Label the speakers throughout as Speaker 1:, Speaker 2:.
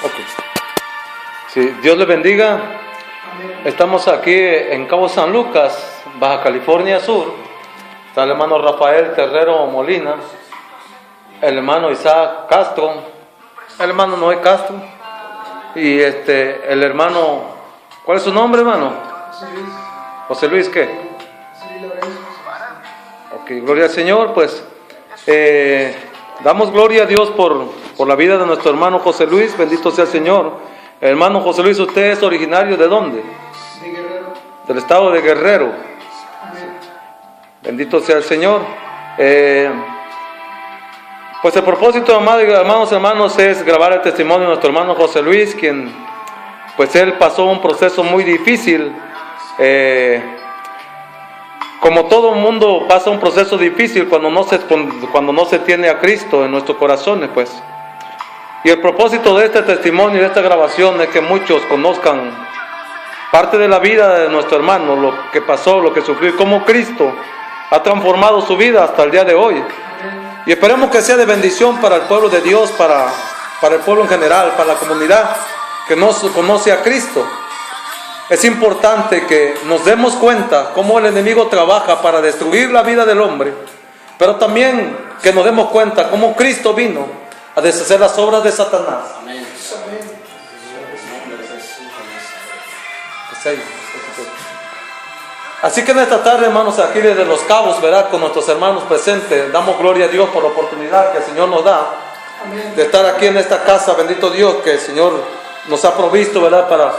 Speaker 1: Ok. Sí, Dios les bendiga. Estamos aquí en Cabo San Lucas, Baja California Sur. Está el hermano Rafael Terrero Molina, el hermano Isaac Castro, el hermano Noé Castro y el hermano, ¿cuál es su nombre, hermano? José Luis, ¿qué? Ok, gloria al Señor. Pues damos gloria a Dios por la vida de nuestro hermano José Luis. Bendito sea el Señor. Hermano José Luis, ¿usted es originario de dónde?
Speaker 2: De Guerrero.
Speaker 1: Del estado de Guerrero. Bendito sea el Señor. Pues el propósito, hermanos, es grabar el testimonio de nuestro hermano José Luis, quien, pues él pasó un proceso muy difícil. Como todo mundo pasa un proceso difícil cuando no se tiene a Cristo en nuestros corazones, pues. Y el propósito de este testimonio y de esta grabación es que muchos conozcan parte de la vida de nuestro hermano, lo que pasó, lo que sufrió y cómo Cristo ha transformado su vida hasta el día de hoy. Y esperemos que sea de bendición para el pueblo de Dios, para el pueblo en general, para la comunidad que no conoce a Cristo. Es importante que nos demos cuenta cómo el enemigo trabaja para destruir la vida del hombre, pero también que nos demos cuenta cómo Cristo vino a deshacer las obras de Satanás.
Speaker 3: Amén.
Speaker 1: Así que en esta tarde, hermanos, aquí desde Los Cabos, ¿verdad? Con nuestros hermanos presentes, damos gloria a Dios por la oportunidad que el Señor nos da de estar aquí en esta casa. Bendito Dios que el Señor nos ha provisto, ¿verdad? Para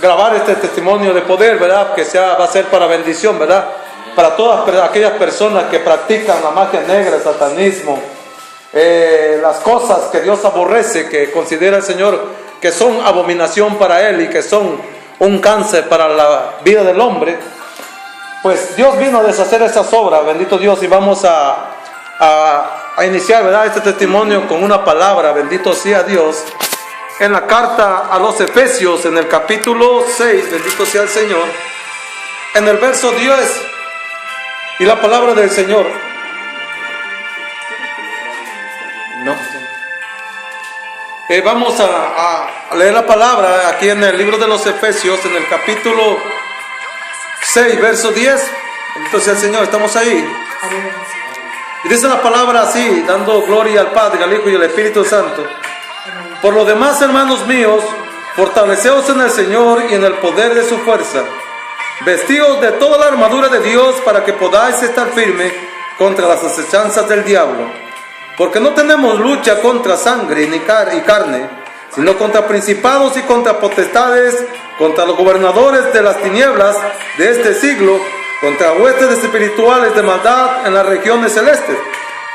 Speaker 1: grabar este testimonio de poder, ¿verdad? Que va a ser para bendición, ¿verdad? Para todas aquellas personas que practican la magia negra, el satanismo, las cosas que Dios aborrece, que considera el Señor que son abominación para Él y que son un cáncer para la vida del hombre. Pues Dios vino a deshacer esas obras, bendito Dios, y vamos a iniciar, ¿verdad?, este testimonio con una palabra, bendito sea Dios, en la carta a los Efesios, en el capítulo 6, bendito sea el Señor, en el verso 10, y la palabra del Señor. No. Vamos a leer la palabra aquí en el libro de los Efesios, en el capítulo 6, verso 10. Bendito sea el Señor, estamos ahí. Y dice la palabra así, dando gloria al Padre, al Hijo y al Espíritu Santo. Por lo demás, hermanos míos, fortaleceos en el Señor y en el poder de su fuerza. Vestidos de toda la armadura de Dios para que podáis estar firmes contra las acechanzas del diablo. Porque no tenemos lucha contra sangre y carne, sino contra principados y contra potestades, contra los gobernadores de las tinieblas de este siglo, contra huestes espirituales de maldad en las regiones celestes.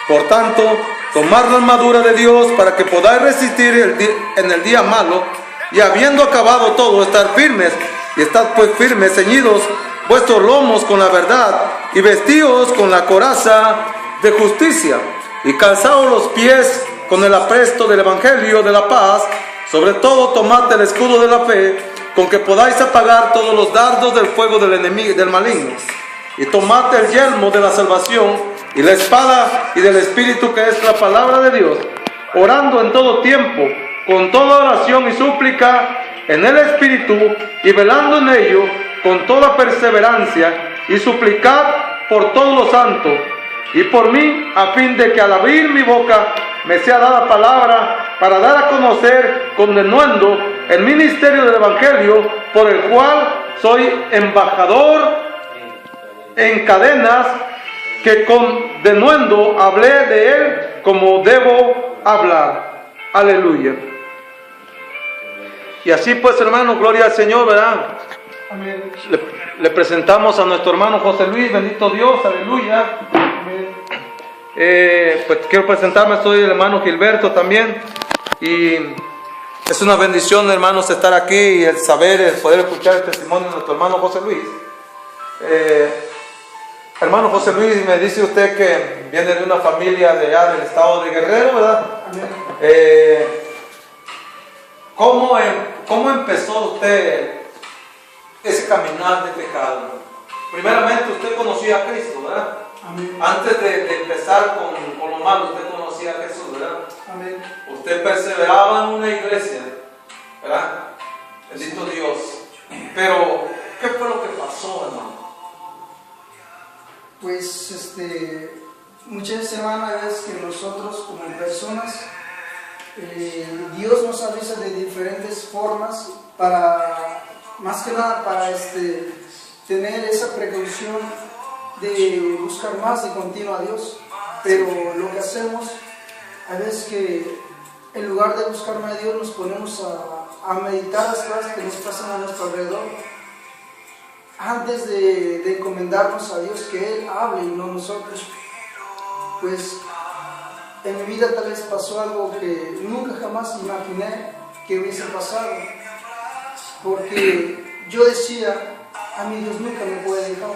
Speaker 1: Por tanto, tomad la armadura de Dios para que podáis resistir en el día malo, y habiendo acabado todo, estar firmes, y estad pues firmes, ceñidos vuestros lomos con la verdad, y vestidos con la coraza de justicia, y calzaos los pies con el apresto del Evangelio de la paz. Sobre todo tomad el escudo de la fe, con que podáis apagar todos los dardos del fuego del enemigo, del maligno. Y tomad el yelmo de la salvación y la espada y del Espíritu, que es la palabra de Dios, orando en todo tiempo, con toda oración y súplica en el Espíritu, y velando en ello con toda perseverancia, y suplicad por todos los santos y por mí, a fin de que al abrir mi boca me sea dada palabra para dar a conocer con denuendo el ministerio del Evangelio, por el cual soy embajador en cadenas, que con denuendo hablé de él como debo hablar. Aleluya. Y así pues, hermano, gloria al Señor, ¿verdad?
Speaker 2: Amén.
Speaker 1: Le presentamos a nuestro hermano José Luis, bendito Dios, aleluya. Pues quiero presentarme, soy el hermano Gilberto también, y es una bendición, hermanos, estar aquí y el poder escuchar el testimonio de nuestro hermano José Luis. Hermano José Luis, me dice usted que viene de una familia de allá del estado de Guerrero, ¿verdad? ¿Cómo empezó usted ese caminar de pecado? Primeramente, usted conocía a Cristo, ¿verdad?
Speaker 2: Amén.
Speaker 1: Antes de empezar con lo malo, usted conocía a Jesús, ¿verdad?
Speaker 2: Amén.
Speaker 1: Usted perseveraba en una iglesia. ¿verdad? Bendito Dios. Pero, ¿qué fue lo que pasó, hermano?
Speaker 2: Pues muchas semanas que nosotros como personas, Dios nos avisa de diferentes formas para, más que nada para tener esa precaución de buscar más de continuo a Dios. Pero lo que hacemos a veces que en lugar de buscar más a Dios nos ponemos a meditar las cosas que nos pasan a nuestro alrededor antes de encomendarnos a Dios, que Él hable y no nosotros. Pues en mi vida tal vez pasó algo que nunca jamás imaginé que hubiese pasado, porque yo decía, a mí Dios nunca me puede dejar,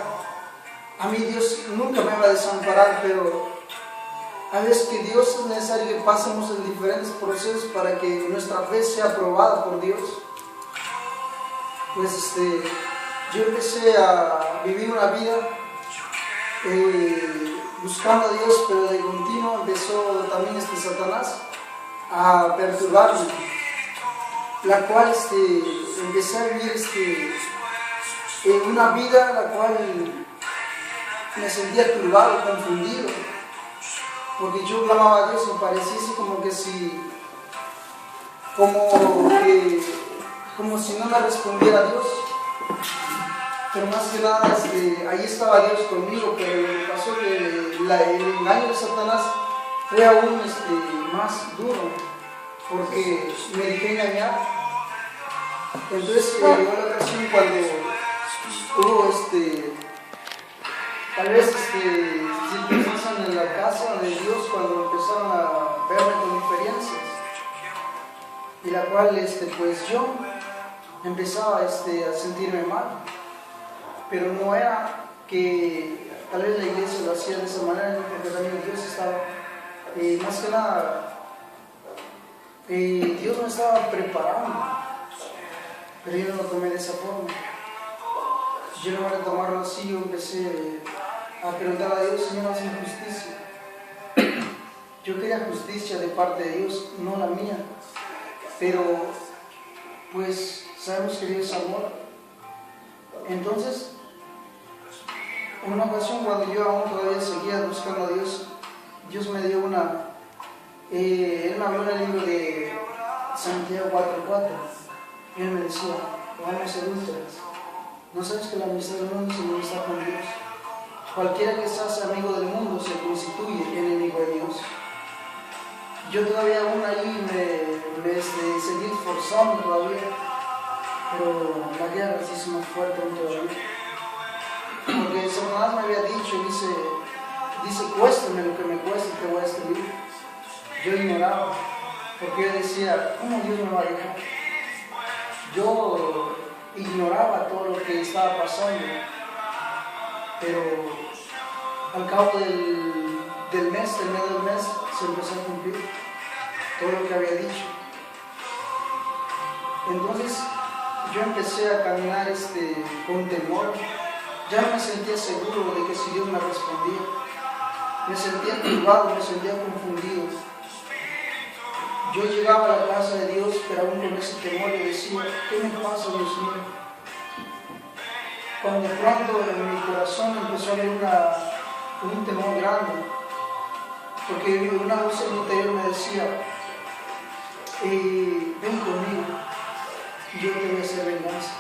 Speaker 2: a mí Dios nunca me va a desamparar, pero a veces que Dios es necesario que pasemos en diferentes procesos para que nuestra fe sea aprobada por Dios. Pues yo empecé a vivir una vida buscando a Dios, pero de continuo empezó también Satanás a perturbarme, la cual empecé a vivir una vida la cual me sentía turbado, confundido, porque yo clamaba a Dios y pareciese como si no me respondiera a Dios. Pero más que nada, ahí estaba Dios conmigo, pero lo que pasó que el engaño de Satanás fue aún más duro, porque me dejé engañar. Entonces llegó la ocasión cuando hubo tal vez circunstancias en la casa de Dios, cuando empezaron a verme con diferencias, y la cual pues yo empezaba a sentirme mal. Pero no era que tal vez la iglesia lo hacía de esa manera, porque también Dios estaba, más que nada, Dios me estaba preparando, pero yo no lo tomé de esa forma. Yo no voy a tomarlo así, yo empecé a preguntar a Dios, Señor, hazme justicia. Yo quería justicia de parte de Dios, no la mía, pero pues sabemos que Dios es amor. Entonces, en una ocasión cuando yo aún todavía seguía buscando a Dios, Dios me dio Él me habló en el libro de Santiago 4:4, y Él me decía, almas adúlteras, ¿no sabes que la amistad del mundo se enemista con Dios? Cualquiera que se hace amigo del mundo se constituye enemigo de Dios. Yo todavía aún ahí me seguí esforzando todavía, pero la guerra se hizo más fuerte aún todavía. Porque Satanás me había dicho, dice, cuéstame lo que me cueste, te voy a destruir. Yo ignoraba, porque yo decía, ¿cómo Dios me va a dejar? Yo ignoraba todo lo que estaba pasando, pero al cabo del mes, en medio del mes, se empezó a cumplir todo lo que había dicho. Entonces yo empecé a caminar con temor. Ya no me sentía seguro de que si Dios me respondía. Me sentía turbado, me sentía confundido. Yo llegaba a la casa de Dios, pero aún con ese temor le decía, ¿qué me pasa, Dios mío? Cuando de pronto en mi corazón empezó a haber un temor grande, porque una voz en mi interior me decía, ven conmigo, y yo te voy a hacer venganza.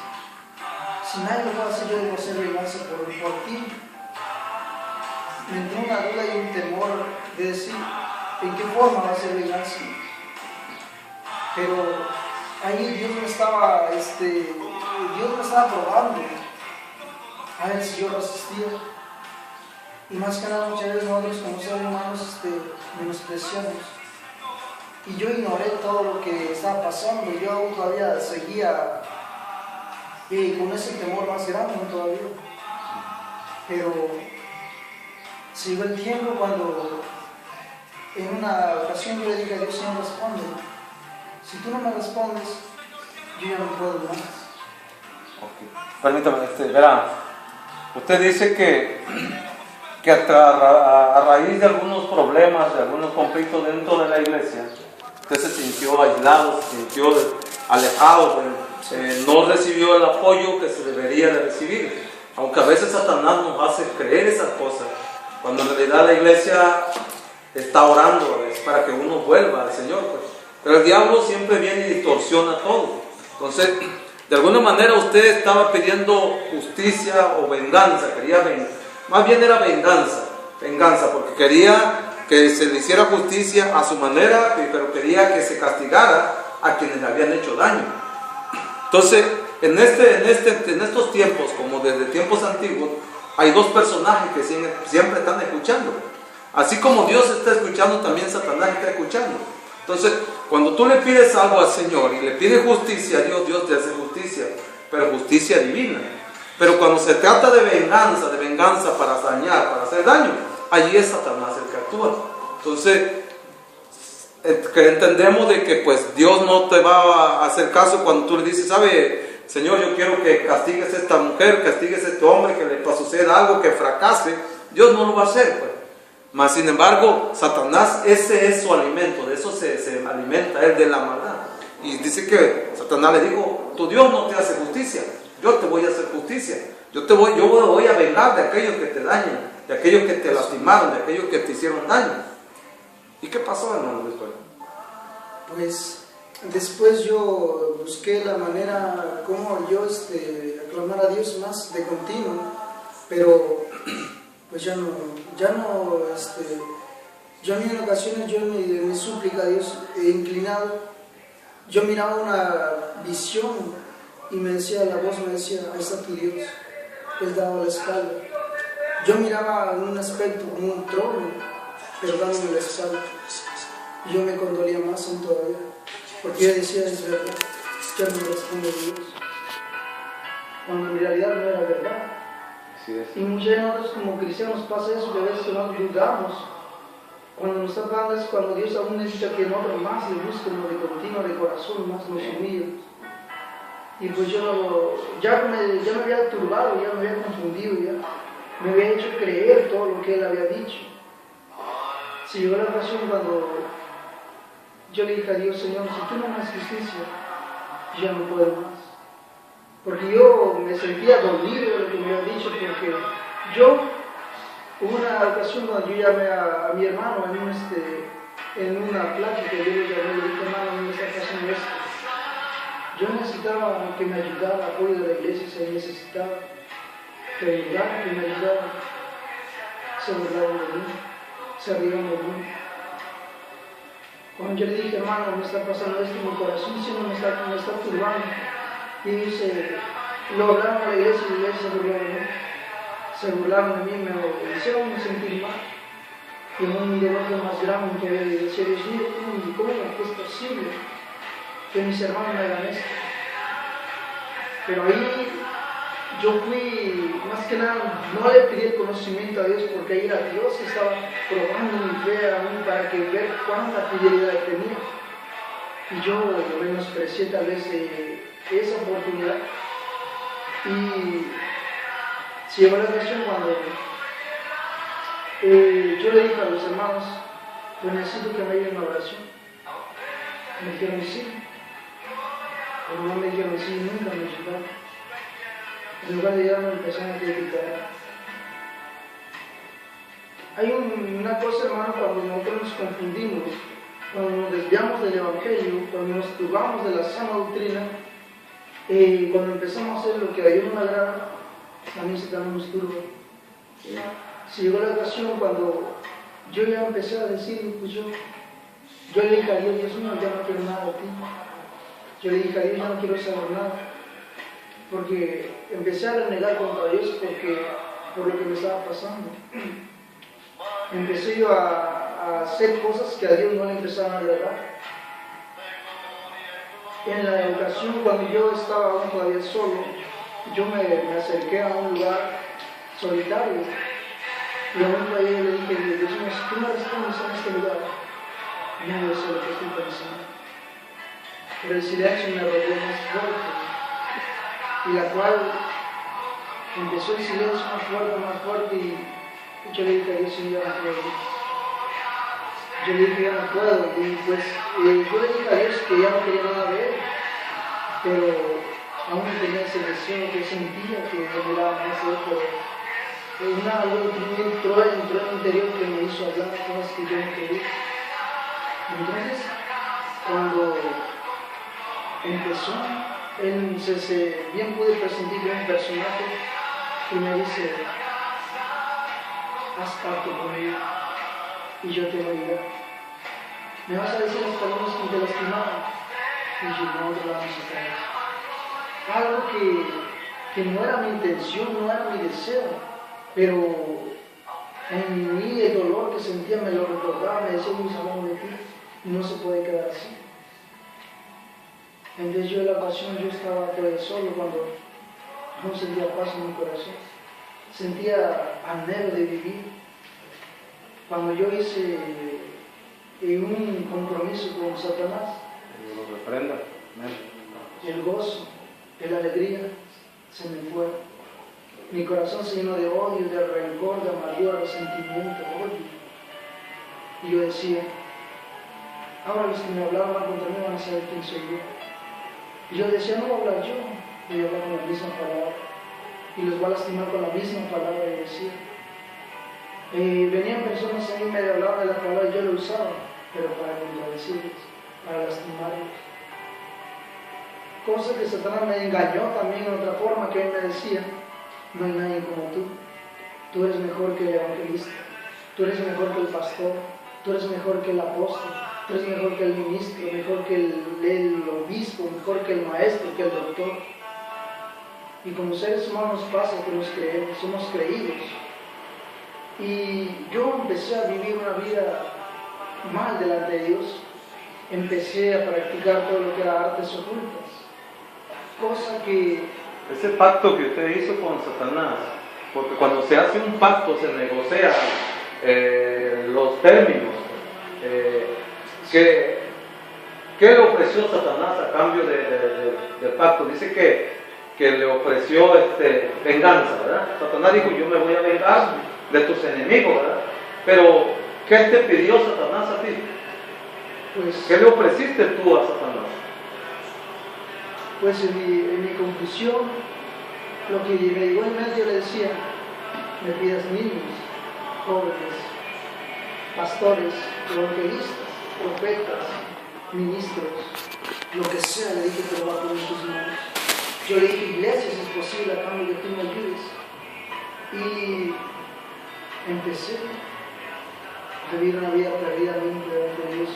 Speaker 2: Si nadie lo puede hacer, yo debo hacer venganza por ti. Me entró una duda y un temor de decir, ¿en qué forma va a ser venganza? Pero ahí Dios me estaba probando, a ver si yo resistía. Y más que nada, muchas veces nosotros como seres humanos menospreciamos. Y yo ignoré todo lo que estaba pasando, y yo aún todavía seguía con ese temor más grande todavía. Pero se llegó el tiempo cuando en una ocasión yo le dije a Dios, Señor, responde. Si tú no me respondes, yo ya no puedo más.
Speaker 1: Okay. Permítame, verá, usted dice que a raíz de algunos problemas, de algunos conflictos dentro de la iglesia, usted se sintió aislado, se sintió alejado, no recibió el apoyo que se debería de recibir. Aunque a veces Satanás nos hace creer esas cosas, cuando en realidad la iglesia está orando es para que uno vuelva al Señor, pues. Pero el diablo siempre viene y distorsiona todo. Entonces, de alguna manera usted estaba pidiendo justicia o venganza, más bien era venganza, porque quería que se le hiciera justicia a su manera, pero quería que se castigara a quienes le habían hecho daño. Entonces, en estos tiempos, como desde tiempos antiguos, hay dos personajes que siempre están escuchando. Así como Dios está escuchando, también Satanás está escuchando. Entonces, cuando tú le pides algo al Señor y le pides justicia a Dios, Dios te hace justicia, pero justicia divina. Pero cuando se trata de venganza para dañar, para hacer daño, allí es Satanás el que actúa. Entonces, que entendemos de que pues Dios no te va a hacer caso cuando tú le dices, ¿sabe, Señor, yo quiero que castigues a esta mujer, castigues a este hombre, que le suceda algo, que fracase? Dios no lo va a hacer, pues. Mas sin embargo, Satanás, ese es su alimento, de eso se alimenta él, de la maldad. Y dice que Satanás le dijo, tu Dios no te hace justicia, yo te voy a hacer justicia. Yo voy a vengar de aquellos que te dañan, de aquellos que te lastimaron, de aquellos que te hicieron daño. ¿Y qué pasó, hermano, después?
Speaker 2: Pues después yo busqué la manera como yo aclamar a Dios más de continuo, pero pues ya no, yo a mí en ocasiones, yo en mi súplica a Dios he inclinado, yo miraba una visión y la voz me decía, ahí está tu Dios, Él daba la espalda. Yo miraba un aspecto como un trono, pero dándome la espalda. Y yo me condolía más aún todavía, porque yo decía, es verdad, ya no me responde Dios, cuando en realidad no era verdad. Y muchas de nosotros como cristianos pasa eso, que a veces nos dudamos. Cuando nos está dando es cuando Dios aún necesita que nosotros más le busquemos de continuo, de corazón, más nos humillemos. Y pues yo ya me había turbado, ya me había confundido, ya me había hecho creer todo lo que Él había dicho. Si llegó la ocasión cuando yo le dije a Dios, Señor, si tú no me haces justicia, yo ya no puedo más. Porque yo me sentía dolido de lo que me había dicho, porque hubo una ocasión cuando yo llamé a mi hermano en una plática, yo le llamé y le dije, hermano, me está pasando esto. Yo necesitaba que me ayudara, apoyo de la iglesia, se necesitaba que me ayudara, se burlaban de mí, se rieron de mí. Cuando yo le dije, hermano, me está pasando esto en mi corazón, me está turbando. Y dice, lo hablaron a la iglesia y la iglesia se burlaron de mí, me hicieron sentir mal. Y un dolor más grande que decía, Dios mío, ¿cómo es posible que mis hermanos me hagan esto? Pero ahí yo fui, más que nada, no le pedí el conocimiento a Dios, porque ahí era Dios que estaba probando mi fe a mí para que ver cuánta fidelidad tenía. Y yo menosprecié tal vez esa oportunidad. Y se llegó la ocasión cuando yo le dije a los hermanos, pues necesito que me ayuden en la oración. Me dijeron sí, pero no me dijeron sí, nunca me ayudaron. En lugar de ayudarme, empezaron a criticar. Hay una cosa, hermano, cuando nosotros nos confundimos, cuando nos desviamos del Evangelio, cuando nos turbamos de la sana doctrina, cuando empezamos a hacer lo que a Dios no le agrada, también se también nos turba. Si llegó la ocasión cuando yo ya empecé a decir, pues yo le dije a Dios, Dios mío, ya no quiero nada de ti. Yo le dije a Dios, ya no quiero saber nada. Porque empecé a renegar contra Dios por lo que me estaba pasando. Empecé yo a hacer cosas que a Dios no le empezaban a agradar. En la ocasión cuando yo estaba aún todavía solo, yo me acerqué a un lugar solitario. Y aún ahí le dije, Dios mío, si tú me respondes en este lugar, no sé lo que estoy pensando. Pero el silencio me rodeó más fuerte, y la cual empezó el silencio más fuerte, y yo le dije a Dios, Señor, no puedo. Yo le dije, ya no puedo, y pues yo le dije a Dios que ya no quería nada de Él, pero aún tenía ese deseo que sentía que era más pero algo que me entró en mi interior que me hizo hablar cosas que yo no quería. Entonces, cuando empezó, bien pude presentir un personaje que me dice, haz pacto conmigo y yo te voy a ayudar. Me vas a decir las palabras que te lastimaron y yo no te vamos a caer. Algo que no era mi intención, no era mi deseo, pero en mí el dolor que sentía me lo recordaba, me decía, Luis, hablamos de ti, no se puede quedar así. Entonces yo en la pasión, yo estaba pues solo cuando no sentía paz en mi corazón, sentía anhelo de vivir. Cuando yo hice un compromiso con Satanás,
Speaker 1: Lo reprenda.
Speaker 2: el gozo, la alegría se me fue. Mi corazón se llenó de odio, de rencor, de amargura, resentimiento, odio. Y yo decía, ahora los que me hablaban contra mí van a saber quién soy yo. Y yo decía, no voy a hablar yo, voy a hablar con la misma palabra. Y los voy a lastimar con la misma palabra y decía. Venían personas a mí y me hablaban de la palabra y yo la usaba, pero para contradecirles, para lastimarlos. Cosa que Satanás me engañó también en otra forma, que él me decía, no hay nadie como tú eres mejor que el evangelista, tú eres mejor que el pastor, tú eres mejor que el apóstol, tú eres mejor que el ministro, mejor que el obispo, mejor que el maestro, que el doctor. Y como seres humanos pasa que nos creemos, somos creídos. Y yo empecé a vivir una vida mal delante de Dios, empecé a practicar todo lo que era artes ocultas, cosa que...
Speaker 1: Ese pacto que usted hizo con Satanás, porque cuando se hace un pacto se negocian los términos. ¿Qué le ofreció Satanás a cambio del pacto? Dice que le ofreció venganza, ¿verdad? Satanás dijo, yo me voy a vengar de tus enemigos, ¿verdad? Pero, ¿qué te pidió Satanás a ti?
Speaker 2: Pues,
Speaker 1: ¿qué le ofreciste tú a Satanás?
Speaker 2: Pues en mi confusión, lo que me llegó en mente, yo le decía, me pidas niños, jóvenes, pastores, evangelistas, profetas, ministros, lo que sea, le dije, pero va a poner tus manos. Yo le dije, iglesia, si es posible, a cambio de que tú me ayudes. Y empecé a vivir una vida perdidamente delante de Dios.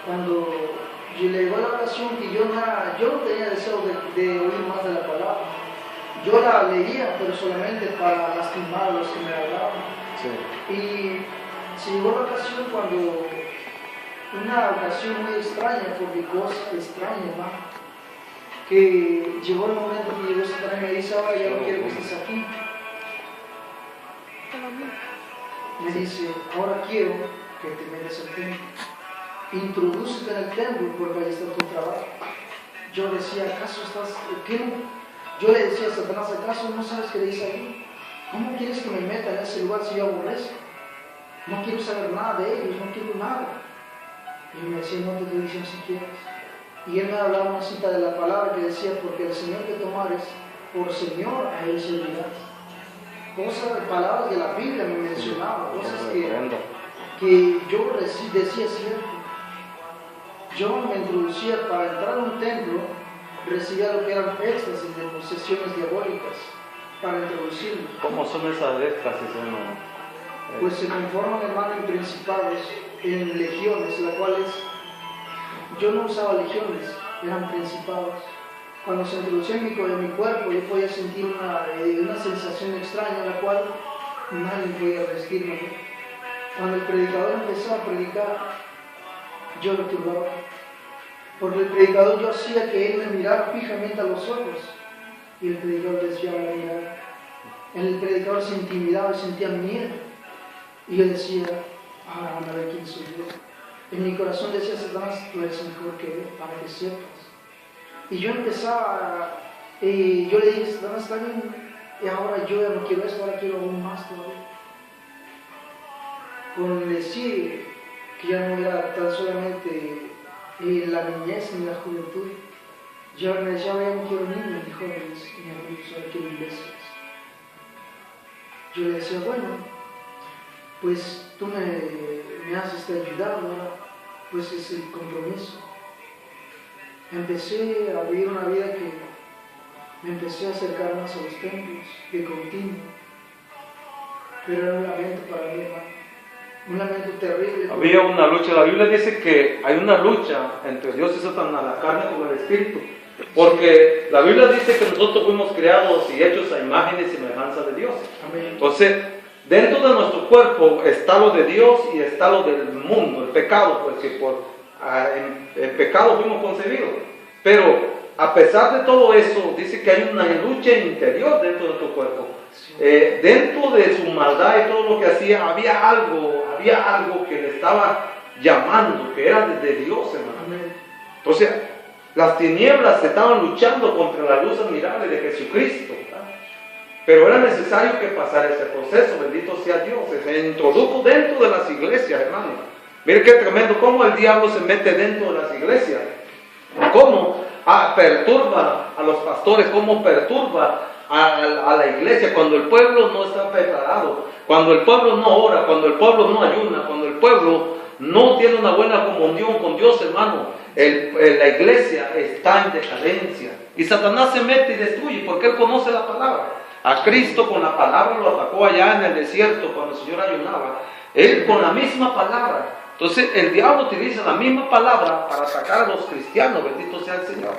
Speaker 2: Cuando yo le llegó la oración que yo no tenía deseo de oír más de la palabra. Yo la leía, pero solamente para lastimar a los que me hablaban. Sí. Y se llegó la ocasión una ocasión muy extraña, porque cosas extrañas, ¿no? Que llegó el momento que llegó Satanás y me dice, ahora ya no quiero que estés aquí. Me dice, ahora quiero que te metas al templo. Introdúcete en el templo porque ahí está tu trabajo. Yo decía, ¿acaso estás qué? Yo le decía a Satanás, ¿acaso no sabes qué dice ahí? ¿Cómo quieres que me meta en ese lugar si yo aborrezco? No quiero saber nada de ellos, no quiero nada. Y él me decía, no te estoy diciendo si quieres. Y él me hablaba una cita de la palabra que decía, porque el Señor que tomares por Señor, a él servirás. Cosas, palabras de la Biblia me mencionaba, cosas que yo decía cierto. Yo me introducía para entrar a un templo, recibía lo que eran éxtasis de posesiones diabólicas para introducirme.
Speaker 1: ¿Cómo son esas éxtasis, hermano?
Speaker 2: Pues se conforman, hermano, en principados, en legiones, las cuales yo no usaba legiones, eran principados. Cuando se introducía en mi cuerpo, yo podía sentir una sensación extraña, la cual nadie podía resistirme. Cuando el predicador empezó a predicar, yo lo turbaba. Porque el predicador, yo hacía que él me mirara fijamente a los ojos, y el predicador desviaba la mirada. El predicador se intimidaba y sentía miedo. Y yo decía, ahora van a ver quién soy yo. En mi corazón decía, Satanás, tú eres mejor que él, para que sepas. Y yo empezaba, yo le dije, Satanás, está bien, y ahora yo ya no quiero esto, ahora quiero aún más todavía. Con decir que ya no era tan solamente la niñez ni la juventud, Yo me decía, ya no quiero niños ni jóvenes ni adultos, ahora quiero iglesias. Yo le decía, bueno, pues tú me has ayudado, ¿verdad? Pues es el compromiso. Empecé a vivir una vida que me empecé a acercar más a los templos, de continuo. Pero era un lamento para mí, hermano. Un lamento terrible.
Speaker 1: Había una lucha. La Biblia dice que hay una lucha entre Dios y Satanás, la carne con el espíritu. Porque la Biblia dice que nosotros fuimos creados y hechos a imagen y semejanza de Dios.
Speaker 2: Amén.
Speaker 1: Entonces, dentro de nuestro cuerpo está lo de Dios y está lo del mundo, el pecado, pues que en pecado fuimos concebidos. Pero a pesar de todo eso, dice que hay una lucha interior dentro de nuestro cuerpo. Dentro de su maldad y todo lo que hacía, había algo que le estaba llamando, que era desde Dios, hermano.
Speaker 2: Amén.
Speaker 1: Entonces, las tinieblas estaban luchando contra la luz admirable de Jesucristo, ¿verdad? Pero era necesario que pasara ese proceso, bendito sea Dios. Se introdujo dentro de las iglesias, hermano. Mire qué tremendo, cómo el diablo se mete dentro de las iglesias. Cómo perturba a los pastores, cómo perturba a la iglesia cuando el pueblo no está preparado, cuando el pueblo no ora, cuando el pueblo no ayuna, cuando el pueblo no tiene una buena comunión con Dios, hermano. La iglesia está en decadencia y Satanás se mete y destruye porque él conoce la palabra. A Cristo con la palabra lo atacó allá en el desierto cuando el Señor ayunaba. Él con la misma palabra. Entonces el diablo utiliza la misma palabra para atacar a los cristianos, bendito sea el Señor.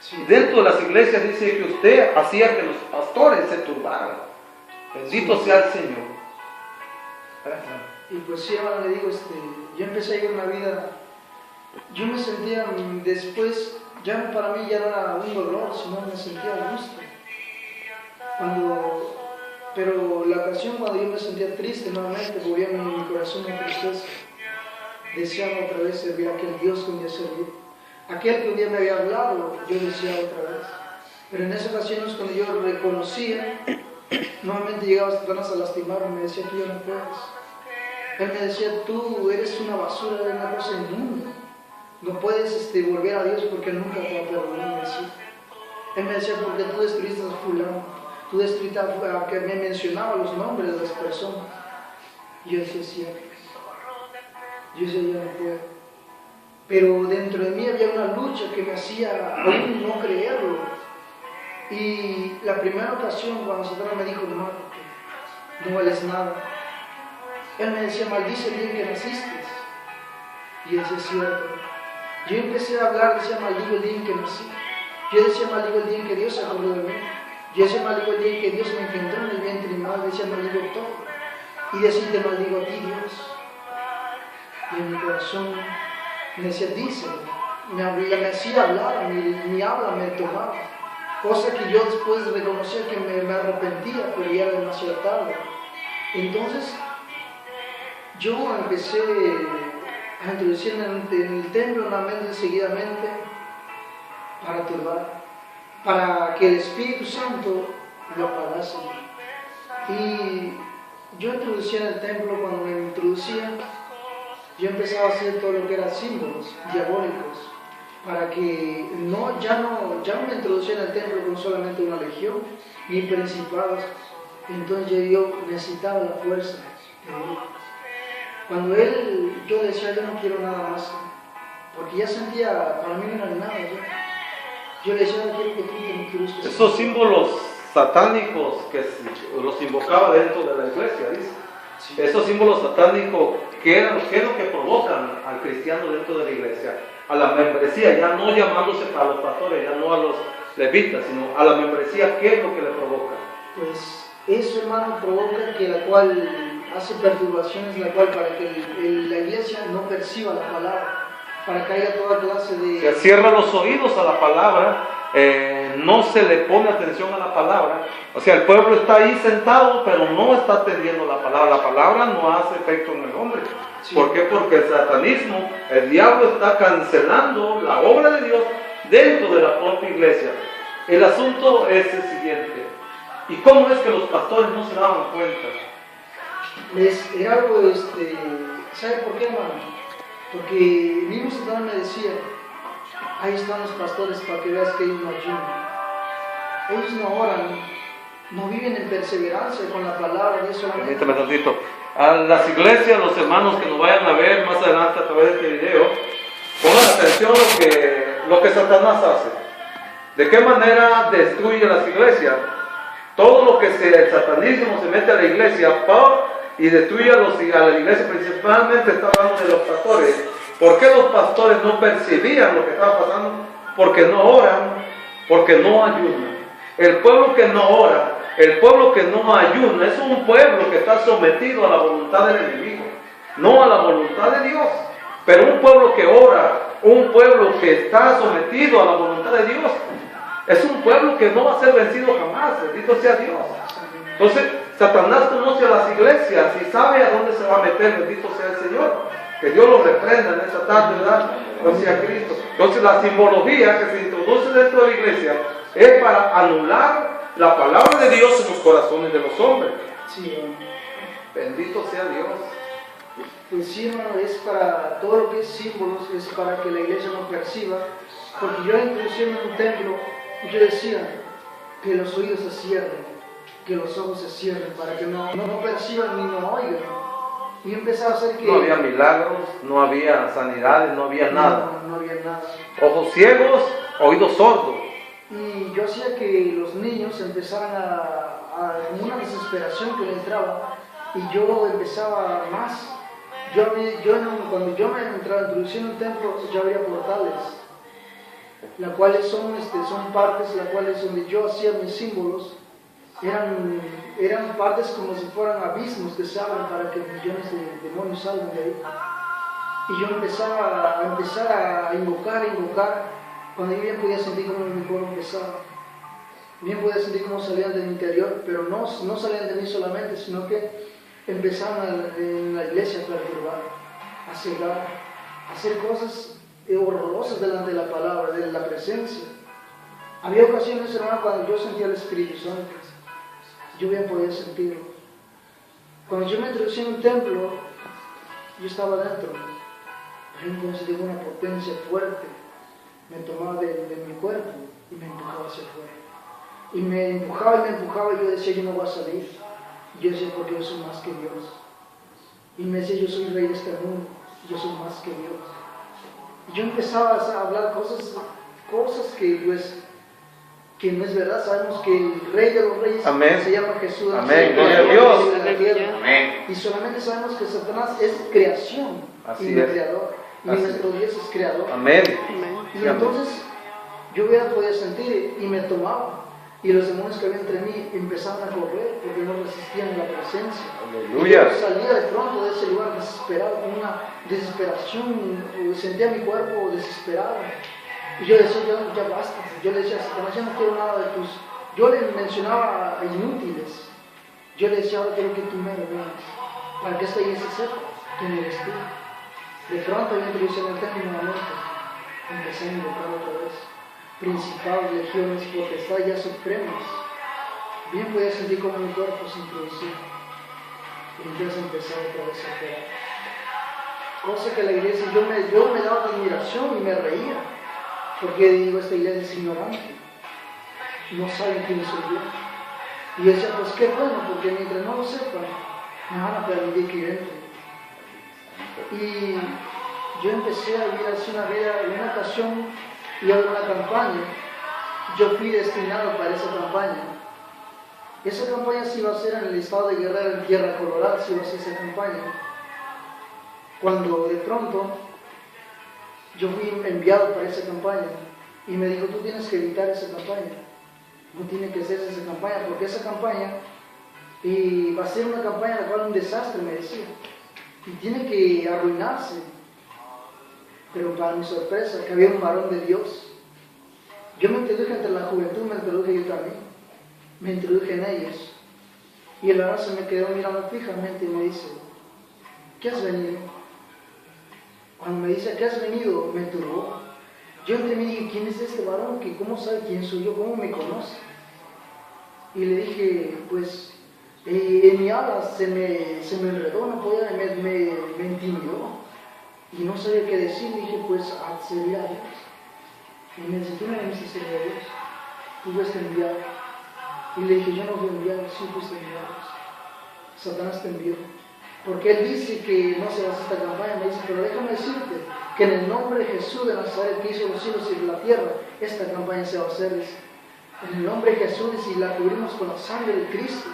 Speaker 1: Sí. Dentro de las iglesias dice que usted hacía que los pastores se turbaran. Bendito sea el Señor.
Speaker 2: Y pues sí, ahora le digo, yo empecé a vivir una vida, yo me sentía después, ya para mí ya no era un dolor, sino me sentía a gusto. Pero la ocasión cuando yo me sentía triste nuevamente, volvía mi corazón una tristeza, deseaba otra vez servir a aquel Dios que un día serví. Aquel que un día me había hablado, yo decía otra vez. Pero en esas ocasiones cuando yo reconocía, nuevamente llegaba Satanás a lastimarme, me decía, tú ya no puedes. Él me decía, tú eres una basura, eres una cosa inmunda. No puedes volver a Dios porque nunca te va a perdonar, me decía. Él me decía, porque tú destruiste a fulano, tú destruiste a que me mencionaba los nombres de las personas. Y yo decía, cierto. Yo decía, ya no puedo. Pero dentro de mí había una lucha que me hacía aún no creerlo. Y la primera ocasión cuando Satanás me dijo, no vales nada. Él me decía, maldice el día en que naciste. Y eso es cierto. Yo empecé a hablar, decía, maldigo el día en que nací. Yo decía, maldigo el día en que Dios se acordó de mí. Yo decía, maldigo el día en que Dios me engendró en el vientre de mi madre. Decía, maldigo todo. Y decía, te maldigo a ti, Dios. Y en mi corazón me decía, dice, me hacía hablar, mi habla me tomaba. Cosa que yo después reconocía que me arrepentía, pero ya era demasiado tarde. Entonces, yo empecé a introducir en el templo nuevamente, seguidamente, para turbar, para que el Espíritu Santo lo apagase. Y yo introducía en el templo, cuando me introducía, yo empezaba a hacer todo lo que eran símbolos diabólicos, para que ya no me introducía en el templo con solamente una legión, ni principados. Entonces yo necesitaba la fuerza de él. Cuando yo decía, yo no quiero nada más, porque ya sentía, para mí no era nada ya. Yo le decía, no quiero que tú te incrustes.
Speaker 1: Esos símbolos satánicos que los invocaba dentro de la iglesia, dice. Sí. Esos símbolos satánicos, ¿qué es lo que provocan al cristiano dentro de la iglesia? A la membresía, ya no llamándose para los pastores, ya no a los levitas, sino a la membresía, ¿qué es lo que le provoca?
Speaker 2: Pues eso, hermano, provoca que la cual hace perturbaciones, la cual para que la iglesia no perciba la palabra, para que haya toda clase de...
Speaker 1: Se cierra los oídos a la palabra, no se le pone atención a la palabra. O sea, el pueblo está ahí sentado, pero no está atendiendo la palabra. La palabra no hace efecto en el hombre. Sí. ¿Por qué? Porque el satanismo, el diablo está cancelando la obra de Dios dentro de la propia iglesia. El asunto es el siguiente. ¿Y cómo es que los pastores no se daban cuenta?
Speaker 2: Era algo, ¿sabe por qué, hermano? Porque mismo Satanás me decía, Ahí están los pastores para que veas que ellos no ayunan. Ellos no oran, no viven en perseverancia con la palabra. Eso
Speaker 1: Permítame tantito. A las iglesias, los hermanos que nos vayan a ver más adelante a través de este video, pongan atención a lo que Satanás hace. ¿De qué manera destruye las iglesias? Todo lo que el satanismo se mete a la iglesia y destruye a la iglesia, principalmente está hablando de los pastores. ¿Por qué los pastores no percibían lo que estaba pasando? Porque no oran, porque no ayunan. El pueblo que no ora, el pueblo que no ayuna, es un pueblo que está sometido a la voluntad del enemigo, no a la voluntad de Dios. Pero un pueblo que ora, un pueblo que está sometido a la voluntad de Dios, es un pueblo que no va a ser vencido jamás, bendito sea Dios. Entonces, Satanás conoce a las iglesias y sabe a dónde se va a meter, bendito sea el Señor. Que Dios los reprenda en esta tarde, ¿verdad? Gloria a Cristo. Entonces, la simbología que se introduce dentro de la iglesia es para anular la palabra de Dios en los corazones de los hombres.
Speaker 2: Sí,
Speaker 1: bendito sea Dios.
Speaker 2: Pues sí, hermano, es para todo lo que es símbolos, es para que la iglesia no perciba. Porque yo inclusive en un templo, yo decía que los oídos se cierren, que los ojos se cierren, para que no perciban ni no oigan. Y empezaba a hacer que...
Speaker 1: No había milagros, no había sanidades, no había nada.
Speaker 2: No había nada.
Speaker 1: Ojos ciegos, oídos sordos.
Speaker 2: Y yo hacía que los niños empezaran como una desesperación que le entraba, y yo empezaba más. Cuando yo me entraba, introducí en un templo, ya había portales, las cuales son partes, las cuales donde yo hacía mis símbolos, eran partes como si fueran abismos que se abren para que millones de demonios salgan de ahí. Y yo empezaba a invocar, cuando yo bien podía sentir como mi cuerpo empezaba, bien podía sentir cómo salían de mi interior, pero no salían de mí solamente, sino que empezaban en la iglesia a perturbar, a cegar, a hacer cosas horrorosas delante de la palabra, de la presencia. Había ocasiones, hermano, cuando yo sentía el Espíritu Santo, yo bien podía sentirlo. Cuando yo me introducí en un templo, yo estaba dentro, pero entonces de una potencia fuerte me tomaba de mi cuerpo y me empujaba hacia afuera. Y me empujaba, y yo decía, yo no voy a salir. Yo decía, porque yo soy más que Dios. Y me decía, yo soy rey de este mundo, yo soy más que Dios. Y yo empezaba a hablar cosas que no es verdad. Sabemos que el rey de los reyes se llama Jesús.
Speaker 1: Amén, gloria a Dios.
Speaker 2: Amén. Y solamente sabemos que Satanás es creación, y no creador. Y nuestro Dios es creador.
Speaker 1: Amén.
Speaker 2: Y entonces yo podía sentir y me tomaba. Y los demonios que había entre mí empezaban a correr porque no resistían la presencia.
Speaker 1: Aleluya.
Speaker 2: Y yo salía de pronto de ese lugar desesperado, con una desesperación, sentía mi cuerpo desesperado. Y yo decía, ya basta. Yo le decía, Satanás, ya no quiero nada de tus... Yo le mencionaba a inútiles. Yo le decía, ahora quiero que tú me veas, para que esta iglesia sepa quién eres tú. De pronto yo introducí en el templo nuevamente. Empecé a invocar otra vez. Principados, legiones, potestades ya supremas. Bien podía sentir como mi cuerpo se introducía. Y entonces empezaba otra vez a operar. Cosa que la iglesia, yo me daba de admiración y me reía. Porque digo, esta iglesia es ignorante. No saben quién soy yo. Y yo decía, pues qué bueno, porque mientras no lo sepan, me van a permitir que yo entre. Y yo empecé a vivir así una vida, en una ocasión, y a una campaña. Yo fui destinado para esa campaña. Esa campaña se iba a hacer en el estado de Guerrero, en Tierra Colorada, se iba a hacer esa campaña. Cuando de pronto yo fui enviado para esa campaña y me dijo, tú tienes que evitar esa campaña, no tiene que hacerse esa campaña, porque esa campaña va a ser una campaña en la cual un desastre, me decía, y tiene que arruinarse. Pero para mi sorpresa, que había un varón de Dios. Yo me introduje entre la juventud, me introduje yo también, me introduje en ellos, y el varón se me quedó mirando fijamente y me dice, ¿qué has venido? Cuando me dice, ¿qué has venido?, me turbó. Yo entre mí dije, ¿quién es este varón? ¿Cómo sabe quién soy yo? ¿Cómo me conoce? Y le dije, pues, en mi habla se me enredó, no podía, me intimidó. Y no sabía qué decir, dije, pues, sería Dios. Y me dice, tú no viniste a servir a Dios, tú fuiste enviado. Y le dije, yo no fui enviado, sí fuiste enviado. Satanás te envió. Porque él dice que no se va a hacer esta campaña. Me dice, pero déjame decirte que en el nombre de Jesús de Nazaret, que hizo los cielos y la tierra, esta campaña se va a hacer. Dice. En el nombre de Jesús, y la cubrimos con la sangre de Cristo.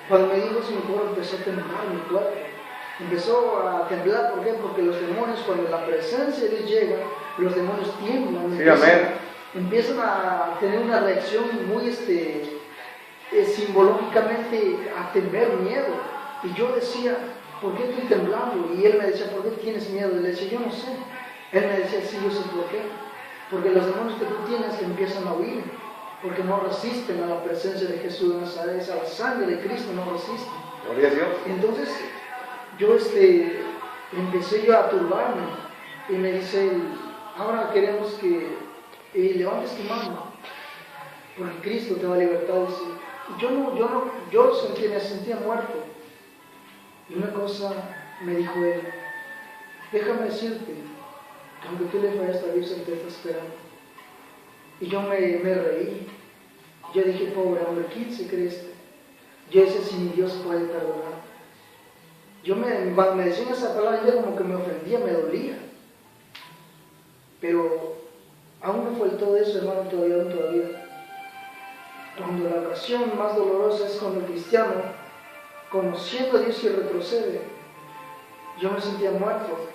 Speaker 2: Cuando me dijo eso, mi cuerpo empezó a temblar, mi cuerpo. Empezó a temblar, ¿por qué? Porque los demonios, cuando la presencia de Dios llega, los demonios tiemblan.
Speaker 1: Sí, amén.
Speaker 2: Empiezan a tener una reacción muy simbológicamente a temer miedo. Y yo decía, ¿por qué estoy temblando? Y él me decía, ¿por qué tienes miedo? Y le decía, yo no sé. Él me decía, sí, yo sé por qué. Porque los demonios que tú tienes empiezan a huir, porque no resisten a la presencia de Jesús de Nazaret, a la sangre de Cristo no resisten.
Speaker 1: Gloria a Dios.
Speaker 2: Entonces, yo empecé yo a turbarme, y me dice él, ahora queremos que levantes tu mano, porque Cristo te va a libertar. Dice, yo me sentía muerto. Y una cosa me dijo él, déjame decirte que aunque tú le fallaste a Dios, Él te está esperando. Y yo me reí. Yo dije, pobre hombre, ¿quién se cree este? Yo decía, si mi Dios puede perdonar. Cuando me decían esa palabra, yo como que me ofendía, me dolía. Pero aún no fue todo eso, hermano, todavía. Cuando la ocasión más dolorosa es cuando el cristiano, conociendo a Dios y retrocede, yo me sentía muerto.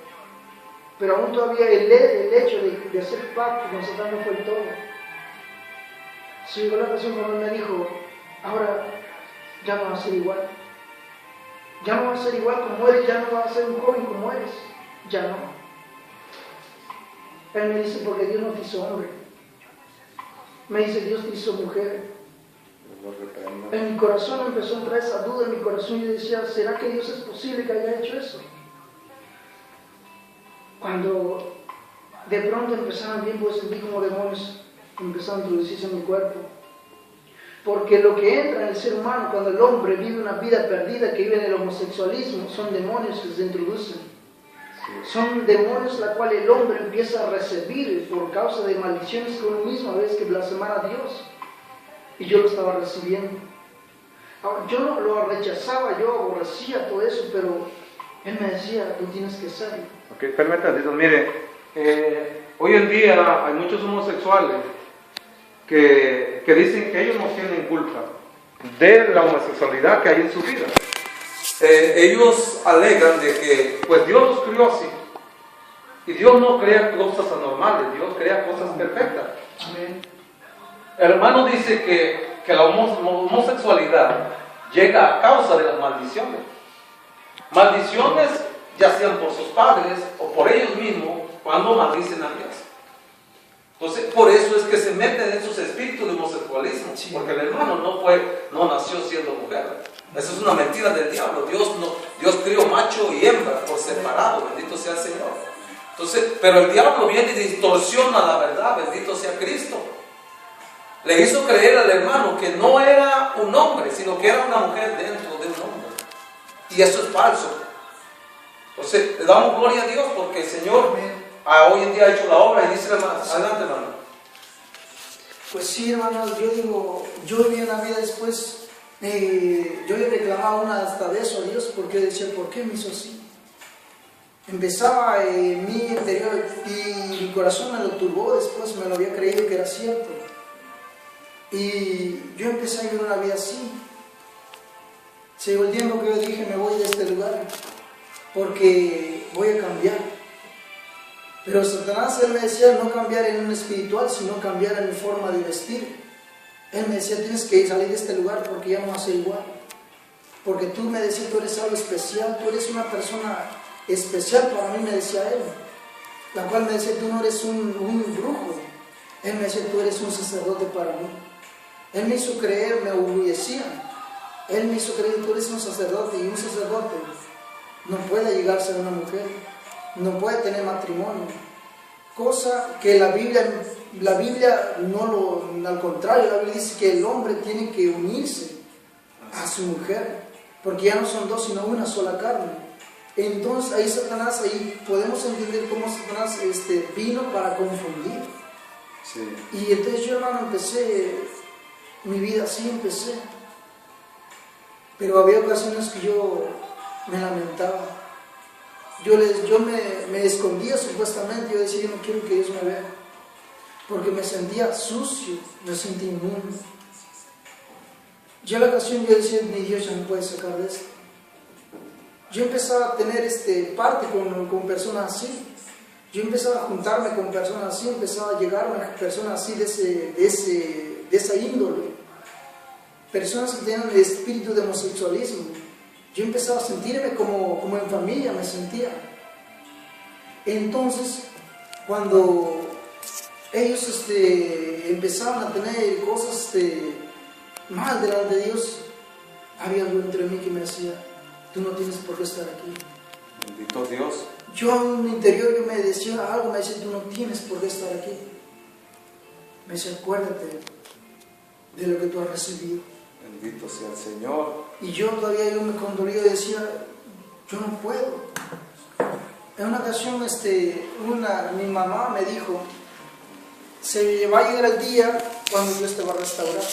Speaker 2: Pero aún todavía el hecho de hacer pacto con Satán no fue el todo. Si llegó la ocasión cuando Él me dijo, ahora ya no va a ser igual. Ya no va a ser igual como eres, ya no va a ser un joven como eres. Ya no. Él me dice, porque Dios no te hizo hombre. Me dice, Dios te hizo mujer. En mi corazón empezó a entrar esa duda en mi corazón y yo decía, ¿será que Dios es posible que haya hecho eso? Cuando de pronto empezaron bien, pues sentí como demonios empezaron a introducirse en mi cuerpo. Porque lo que entra en el ser humano cuando el hombre vive una vida perdida, que vive en el homosexualismo, son demonios que se introducen. Son demonios la cual el hombre empieza a recibir por causa de maldiciones que uno mismo a veces que blasfemar a Dios. Y yo lo estaba recibiendo. Ahora, yo no lo rechazaba, yo aborrecía todo eso, pero él me decía, tú tienes que hacerlo.
Speaker 1: Ok, permítanme, mire, hoy en día hay muchos homosexuales que dicen que ellos no tienen culpa de la homosexualidad que hay en su vida. Ellos alegan de que pues Dios los crió así. Y Dios no crea cosas anormales, Dios crea cosas perfectas.
Speaker 2: Amén.
Speaker 1: El hermano dice que la homosexualidad llega a causa de las maldiciones. Maldiciones ya sean por sus padres o por ellos mismos cuando maldicen a Dios. Entonces, por eso es que se meten en sus espíritus de homosexualismo, porque el hermano no nació siendo mujer. Eso es una mentira del diablo. Dios crió macho y hembra por separado, bendito sea el Señor. Entonces, pero el diablo viene y distorsiona la verdad, bendito sea Cristo. Le hizo creer al hermano que no era un hombre, sino que era una mujer dentro de un hombre. Y eso es falso. Entonces, le damos gloria a Dios porque el Señor hoy en día ha hecho la obra y dice, hermano, adelante, hermano.
Speaker 2: Pues sí, hermanos, yo viví una vida después, yo le reclamaba hasta de eso a Dios, porque yo decía, ¿por qué me hizo así? Empezaba en mi interior y mi corazón me lo turbó, después me lo había creído que era cierto. Y yo empecé a vivir una vida así. Llegó el tiempo que yo dije, me voy de este lugar, porque voy a cambiar. Pero Satanás, él me decía no cambiar en un espiritual, sino cambiar en mi forma de vestir. Él me decía, tienes que salir de este lugar porque ya no vas a ser igual. Porque tú, me decía, tú eres algo especial, tú eres una persona especial para mí, me decía él. La cual me decía, tú no eres un brujo. Él me decía, tú eres un sacerdote para mí. Él me hizo creer, me orgullecía. Él me hizo creer que tú eres un sacerdote, y un sacerdote no puede llegarse a una mujer, no puede tener matrimonio. Cosa que la Biblia no al contrario, la Biblia dice que el hombre tiene que unirse a su mujer, porque ya no son dos, sino una sola carne. Entonces ahí podemos entender cómo Satanás vino para confundir.
Speaker 1: Sí.
Speaker 2: Y entonces yo, hermano, empecé mi vida así, empecé. Pero había ocasiones que yo me lamentaba. Yo me escondía supuestamente, yo decía, yo no quiero que Dios me vea. Porque me sentía sucio, me sentía inmundo. Yo a la ocasión yo decía, mi Dios ya me puede sacar de esto. Yo empezaba a tener parte con personas así. Yo empezaba a juntarme con personas así, empezaba a llegarme a personas así de esa índole. Personas que tenían el espíritu de homosexualismo. Yo empezaba a sentirme como en familia, me sentía. Entonces, cuando ellos empezaban a tener cosas mal delante de Dios, había algo entre mí que me decía, tú no tienes por qué estar aquí.
Speaker 1: Bendito Dios.
Speaker 2: Yo en mi interior yo me decía algo, me decía, tú no tienes por qué estar aquí. Me decía, acuérdate de lo que tú has recibido.
Speaker 1: Bendito sea el Señor.
Speaker 2: Y yo todavía me condolía y decía, yo no puedo. En una ocasión mi mamá me dijo, se va a llegar el día cuando Dios te va a restaurar.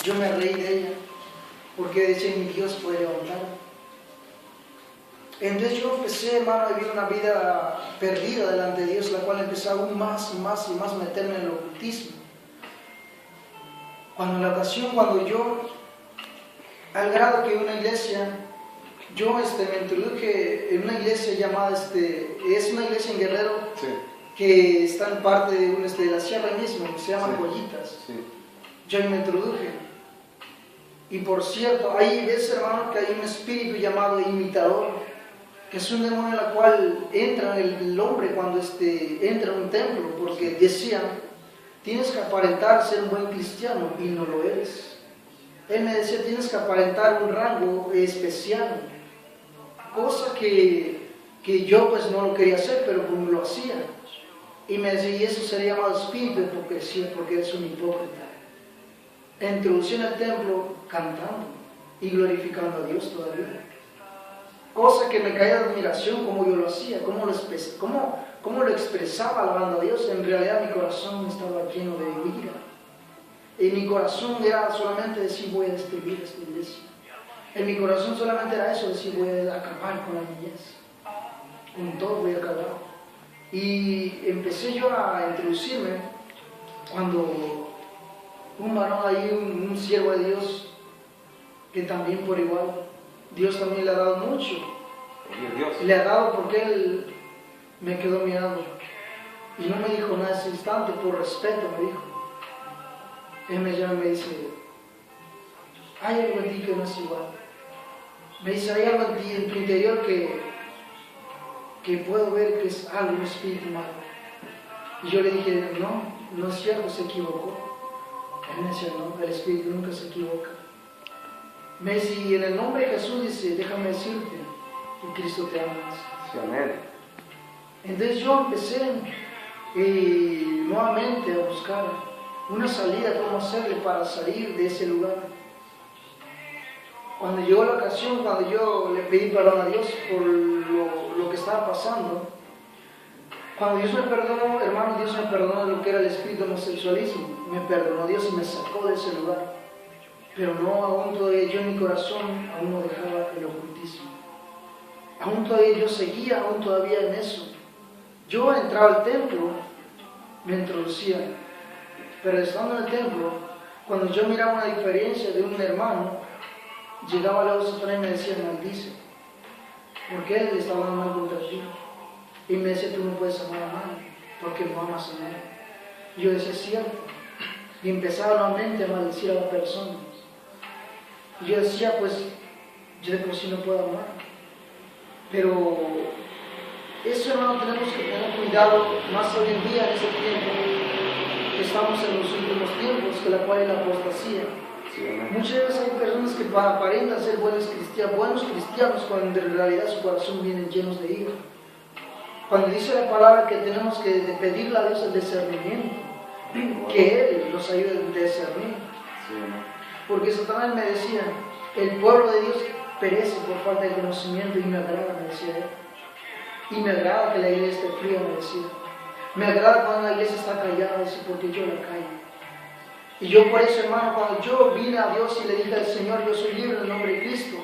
Speaker 2: Yo me reí de ella, porque decía, mi Dios puede levantarme. Entonces yo empecé, hermano, a vivir una vida perdida delante de Dios, la cual empecé aún más y más y más a meterme en el ocultismo. Cuando yo, al grado que una iglesia, yo me introduje en una iglesia llamada, es una iglesia en Guerrero,
Speaker 1: Sí.
Speaker 2: que está en parte de la sierra mismo, se llama Collitas.
Speaker 1: Sí.
Speaker 2: Yo ahí me introduje. Y por cierto, ahí ves, hermano, que hay un espíritu llamado imitador, que es un demonio en el cual entra el hombre cuando entra a un templo, porque decían, tienes que aparentar ser un buen cristiano, y no lo eres. Él me decía, tienes que aparentar un rango especial, cosa que yo pues no lo quería hacer, pero como lo hacía. Y me decía, y eso sería llamado espíritu de hipocresía, porque eres un hipócrita. Introducí en el templo cantando y glorificando a Dios todavía. Cosa que me caía de admiración cómo yo lo hacía, cómo lo expresaba alabando a Dios. En realidad mi corazón estaba lleno de ira. Y mi corazón era solamente decir, voy a destruir esta iglesia. En mi corazón solamente era eso, decir, voy a acabar con la niñez. Con todo voy a acabar. Y empecé yo a introducirme cuando un varón ahí, un siervo de Dios, que también por igual, Dios también le ha dado mucho. Le ha dado porque él me quedó mirando. Y no me dijo nada ese instante, por respeto me dijo. Él me llama y me dice, hay algo en ti que no es igual. Me dice, hay algo en ti, en tu interior que puedo ver que es algo, un espíritu malo. Y yo le dije, no es cierto, se equivocó. Él me decía, no, el espíritu nunca se equivoca. Me dice, y en el nombre de Jesús dice, déjame decirte que Cristo te ama.
Speaker 1: Sí, amén.
Speaker 2: Entonces yo empecé nuevamente a buscar una salida, cómo hacerle para salir de ese lugar. Cuando llegó la ocasión, cuando yo le pedí perdón a Dios por lo que estaba pasando, cuando Dios me perdonó, hermano, Dios me perdonó de lo que era el espíritu homosexualismo, me perdonó Dios y me sacó de ese lugar. Pero no, aún todavía yo en mi corazón aún no dejaba el ocultismo. Aún todavía yo seguía, aún todavía en eso. Yo entraba al templo, me introducía, pero estando en el templo, cuando yo miraba una diferencia de un hermano, llegaba a la otra y me decía, maldice, porque él estaba dando mal contra ti. Y me decía, tú no puedes amar a nadie, porque no amas a nadie. Y yo decía, cierto. Y empezaba nuevamente a maldecir a la persona. Y yo decía, pues, yo de por sí no puedo amar. Pero eso, hermano, tenemos que tener cuidado, más hoy en día, en ese tiempo, que estamos en los últimos tiempos, que la cual es la apostasía. Sí, muchas veces hay personas que aparentan ser buenos cristianos, cuando en realidad su corazón vienen llenos de ira. Cuando dice la palabra que tenemos que pedirle a Dios el discernimiento, que Él nos ayude a discernir. Sí, porque Satanás me decía, el pueblo de Dios perece por falta de conocimiento, y me agrada, me decía él. Y me agrada que la iglesia esté fría, me decía. Me agrada cuando la iglesia está callada, dice, porque yo la callo. Y yo por eso, hermano, cuando yo vine a Dios y le dije al Señor, yo soy libre en el nombre de Cristo,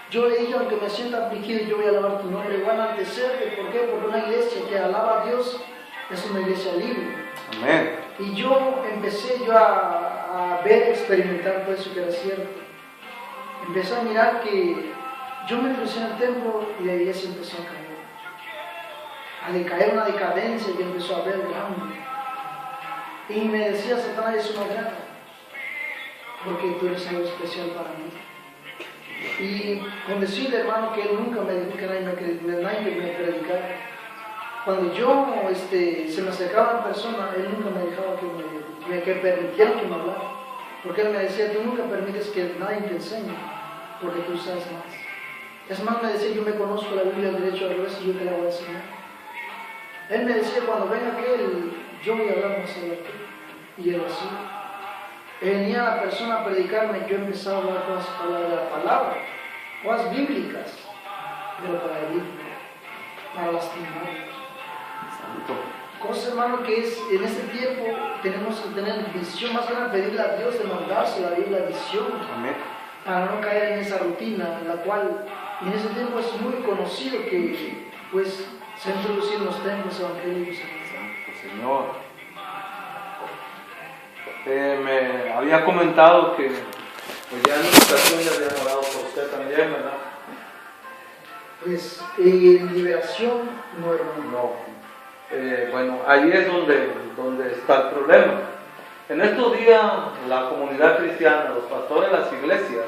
Speaker 2: yo le dije, aunque me sienta afligido, yo voy a alabar tu nombre, voy a enaltecerte. ¿Por qué? Porque una iglesia que alaba a Dios es una iglesia libre.
Speaker 1: Amén.
Speaker 2: Y yo empecé a ver, experimentar todo eso que era cierto. Empecé a mirar que yo me crucé en el templo y la iglesia empezó a caer. A decaer, una decadencia que empezó a ver grande. Y me decía Satanás, eso no agrada, porque tú eres algo especial para mí. Y con decirle, hermano, que él nunca me dijo que nadie me predicara. Cuando yo se me acercaba a una persona, él nunca me dejaba que permitiera que me hablara. Porque él me decía, tú nunca permites que nadie te enseñe, porque tú sabes más. Es más, me decía, yo me conozco la Biblia al derecho al revés y yo te la voy a enseñar. Él me decía, cuando venga aquel, yo voy a hablar más de ti. Y él así. Venía la persona a predicarme, yo empezaba a hablar cosas de la palabra, cosas bíblicas, pero para herir, para lastimar. Cosa, hermano, que es en este tiempo tenemos que tener visión, más grande, pedirle a Dios de mandarse a la visión. Amén. Para no caer en esa rutina, en la cual en ese tiempo es muy conocido que pues se han introducido los templos evangélicos.
Speaker 1: Señor, me había comentado que pues ya en esta ocasión ya había orado por usted también, ¿verdad?
Speaker 2: Pues liberación no, hermano.
Speaker 1: No. Bueno, ahí es donde está el problema. En estos días, la comunidad cristiana, los pastores de las iglesias,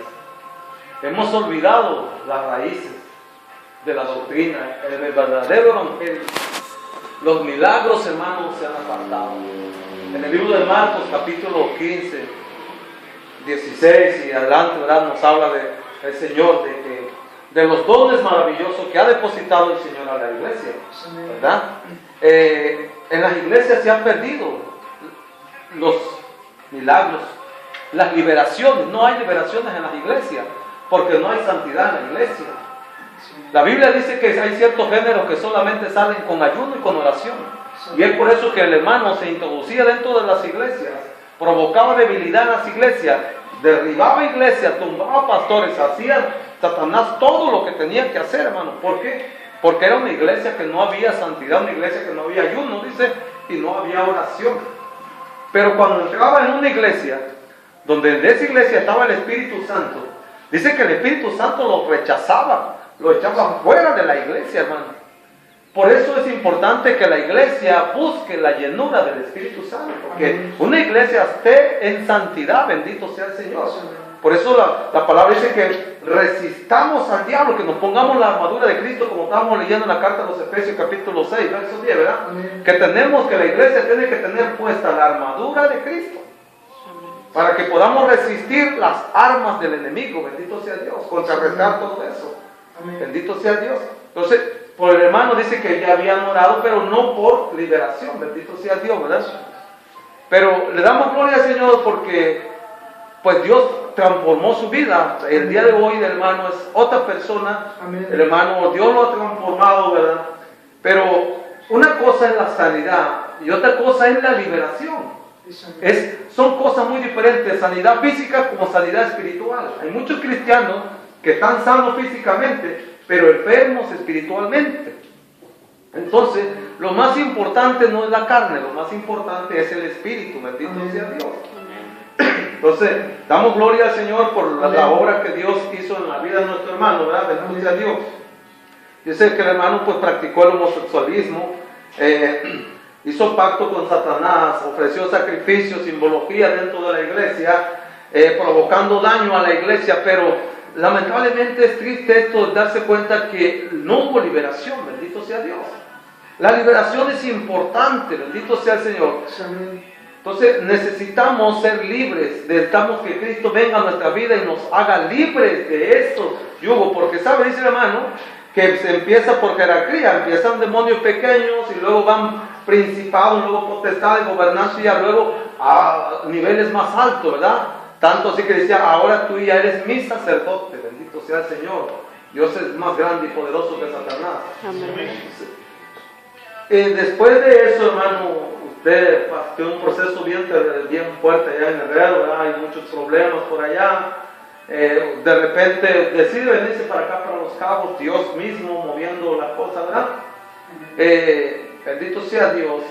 Speaker 1: hemos olvidado las raíces de la doctrina, el verdadero evangelio. Los milagros, hermanos, se han apartado. En el libro de Marcos, capítulo 15, 16 y adelante, ¿verdad? Nos habla del Señor, de los dones maravillosos que ha depositado el Señor a la iglesia, ¿verdad? En las iglesias se han perdido los milagros, las liberaciones. No hay liberaciones en las iglesias porque no hay santidad en la iglesia. La Biblia dice que hay ciertos géneros que solamente salen con ayuno y con oración. Y es por eso que el hermano se introducía dentro de las iglesias, provocaba debilidad en las iglesias, derribaba iglesias, tumbaba pastores, hacía Satanás todo lo que tenía que hacer, hermano. ¿Por qué? Porque era una iglesia que no había santidad, una iglesia que no había ayuno, dice, y no había oración. Pero cuando entraba en una iglesia, donde en esa iglesia estaba el Espíritu Santo, dice que el Espíritu Santo lo rechazaba, lo echaba fuera de la iglesia, hermano. Por eso es importante que la iglesia busque la llenura del Espíritu Santo, porque una iglesia esté en santidad, bendito sea el Señor. Por eso la palabra dice que resistamos al diablo, que nos pongamos la armadura de Cristo, como estábamos leyendo en la carta de los Efesios capítulo 6, verso 10, ¿verdad? Amén. Que la iglesia tiene que tener puesta la armadura de Cristo, para que podamos resistir las armas del enemigo, bendito sea Dios, contrarrestar todo eso. Amén. Bendito sea Dios. Entonces, por el hermano dice que ya habían orado, pero no por liberación, bendito sea Dios, ¿verdad? Pero le damos gloria al Señor porque pues Dios transformó su vida. El día de hoy el hermano es otra persona. Amén. El hermano, Dios lo ha transformado, ¿verdad? Pero una cosa es la sanidad y otra cosa es la liberación. Son cosas muy diferentes, sanidad física como sanidad espiritual. Hay muchos cristianos que están sanos físicamente, pero enfermos espiritualmente. Entonces, lo más importante no es la carne, lo más importante es el espíritu, bendito sea Dios. Entonces, damos gloria al Señor por la obra que Dios hizo en la vida de nuestro hermano, ¿verdad? Bendito sea Dios. Yo sé que el hermano pues practicó el homosexualismo, hizo pacto con Satanás, ofreció sacrificios, simbología dentro de la iglesia, provocando daño a la iglesia, pero lamentablemente es triste esto de darse cuenta que no hubo liberación, bendito sea Dios. La liberación es importante, bendito sea el Señor. Entonces necesitamos ser libres, necesitamos que Cristo venga a nuestra vida y nos haga libres de estos yugos, porque sabe, dice el hermano, que se empieza por jerarquía, empiezan demonios pequeños y luego van principados, luego potestades, gobernantes y luego a niveles más altos, ¿verdad? Tanto así que decía, ahora tú ya eres mi sacerdote, bendito sea el Señor. Dios es más grande y poderoso que Satanás. Amén. Después de eso, hermano, usted tiene un proceso bien fuerte allá en Guerrero, ¿verdad? Hay muchos problemas por allá. De repente decide venirse para acá, para Los Cabos, Dios mismo moviendo la cosa, ¿verdad? Bendito sea Dios.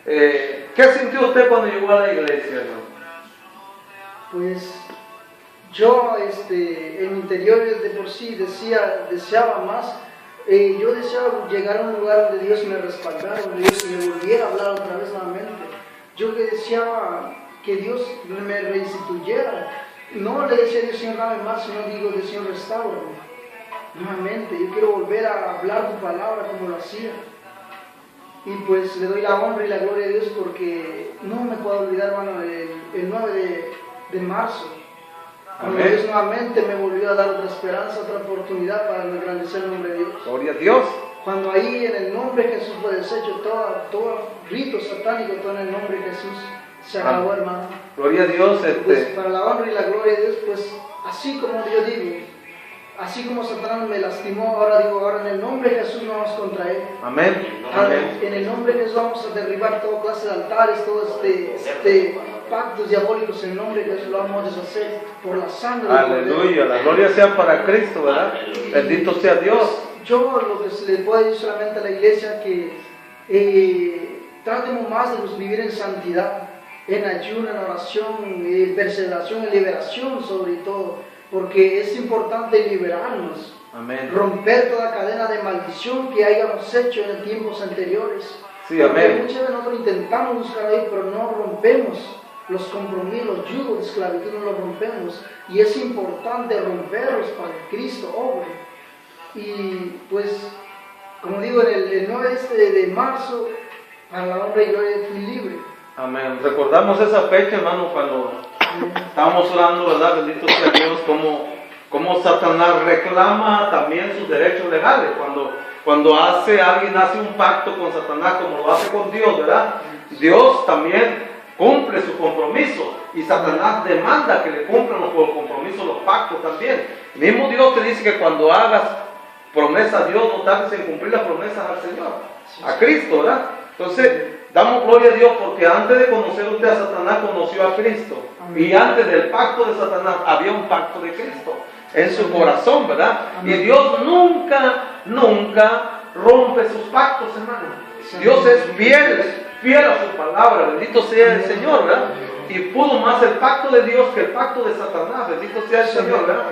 Speaker 1: ¿Qué sintió usted cuando llegó a la iglesia, hermano?
Speaker 2: Pues yo en mi interior de por sí deseaba más. Yo deseaba llegar a un lugar donde Dios me respaldara, donde Dios me volviera a hablar otra vez nuevamente. Yo que deseaba que Dios me reinstituyera. No le decía a Dios, Señor, dame más, sino digo, Dios, Señor, restáurame nuevamente. Yo quiero volver a hablar tu palabra como lo hacía. Y pues le doy la honra y la gloria a Dios porque no me puedo olvidar, hermano, el 9 de marzo. Cuando Dios nuevamente me volvió a dar otra esperanza, otra oportunidad para engrandecer el nombre de Dios.
Speaker 1: Gloria a Dios.
Speaker 2: Cuando ahí en el nombre de Jesús fue deshecho todo rito satánico, todo en el nombre de Jesús se acabó, hermano.
Speaker 1: Gloria a Dios.
Speaker 2: Pues para la honra y la gloria de Dios, pues así como yo digo, así como Satanás me lastimó, ahora en el nombre de Jesús no vamos contra él.
Speaker 1: Amén.
Speaker 2: Amén. En el nombre de Jesús vamos a derribar toda clase de altares, todos pactos diabólicos. En el nombre de Jesús lo vamos a deshacer por la sangre.
Speaker 1: Aleluya, la gloria sea para Cristo, ¿verdad? Bendito sea Dios.
Speaker 2: Yo lo que se le puedo decir solamente a la iglesia que tratemos más de vivir en santidad, en ayuno, en oración, en perseveración, en liberación sobre todo, porque es importante liberarnos.
Speaker 1: Amén.
Speaker 2: Romper toda cadena de maldición que hayamos hecho en tiempos anteriores.
Speaker 1: Sí,
Speaker 2: porque
Speaker 1: amén.
Speaker 2: muchas veces nosotros intentamos buscar ahí, pero no rompemos los compromisos, los yugos de esclavitud, no los rompemos. Y es importante romperlos para que Cristo obre. Y pues, como digo, el 9 de marzo, a la honra y gloria fui libre.
Speaker 1: Amén. Recordamos esa fecha, hermano, cuando estábamos orando, ¿verdad? Bendito sea Dios, como Satanás reclama también sus derechos legales. Cuando alguien hace un pacto con Satanás, como lo hace con Dios, ¿verdad? Dios también cumple su compromiso y Satanás demanda que le cumplan los compromisos, los pactos también. El mismo Dios te dice que cuando hagas promesa a Dios, no tardes en cumplir las promesas al Señor, a Cristo, ¿verdad? Entonces, damos gloria a Dios porque antes de conocer usted a Satanás, conoció a Cristo. Y antes del pacto de Satanás, había un pacto de Cristo en su corazón, ¿verdad? Y Dios nunca rompe sus pactos, hermano. Dios es fiel a su palabra, bendito sea el Señor, ¿verdad? Y pudo más el pacto de Dios que el pacto de Satanás, bendito sea el Señor, ¿verdad?